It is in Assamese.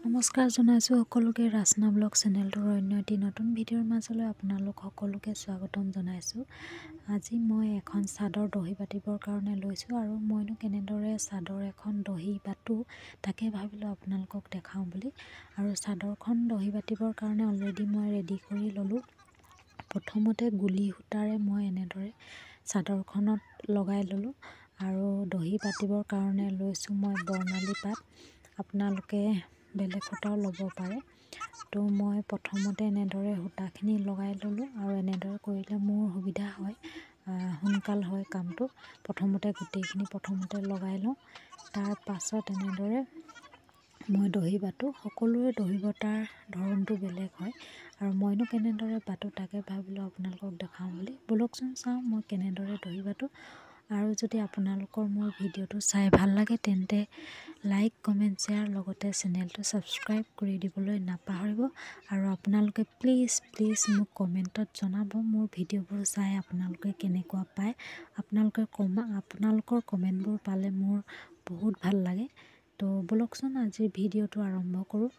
নমস্কাৰ জনাইছোঁ সকলোকে ৰাচনা ব্লগ চেনেলটোৰ অন্য এটি নতুন ভিডিঅ'ৰ মাজলৈ আপোনালোক সকলোকে স্বাগতম জনাইছোঁ। আজি মই এখন চাদৰ দহি বাতিবৰ কাৰণে লৈছোঁ আৰু মইনো কেনেদৰে চাদৰ এখন দহি বাতোঁ তাকে ভাবিলোঁ আপোনালোকক দেখাওঁ বুলি। আৰু চাদৰখন দহি বাতিবৰ কাৰণে অলৰেডি মই ৰেডি কৰি ল'লোঁ। প্ৰথমতে গুলি সূতাৰে মই এনেদৰে চাদৰখনত লগাই ল'লোঁ আৰু দহি বাতিবৰ কাৰণে লৈছোঁ মই বৰ্ণালী পাত। আপোনালোকে বেলেগ সূতাও ল'ব পাৰে। তো মই প্ৰথমতে এনেদৰে সূতাখিনি লগাই ল'লোঁ আৰু এনেদৰে কৰিলে মোৰ সুবিধা হয়, সোনকাল হয় কামটো। প্ৰথমতে গোটেইখিনি লগাই লওঁ, তাৰ পাছত এনেদৰে মই দহি বাতোঁ। সকলোৰে দহি বতাৰ ধৰণটো বেলেগ হয় আৰু মইনো কেনেদৰে বাতোঁ তাকে ভাবিলোঁ আপোনালোকক দেখাওঁ বুলি। ব'লকচোন চাওঁ মই কেনেদৰে দহি বাতোঁ। আৰু যদি আপোনালোকৰ মোৰ ভিডিঅ'টো চাই ভাল লাগে তেন্তে লাইক, কমেণ্ট, শ্বেয়াৰ লগতে চেনেলটো ছাবস্ক্ৰাইব কৰি দিবলৈ নাপাহৰিব। আৰু আপোনালোকে প্লিজ মোক কমেণ্টত জনাব মোৰ ভিডিঅ'বোৰ চাই আপোনালোকে কেনেকুৱা পায়। আপোনালোকৰ কমেণ্টবোৰ পালে মোৰ বহুত ভাল লাগে। তো ব'লকচোন আজিৰ ভিডিঅ'টো আৰম্ভ কৰোঁ।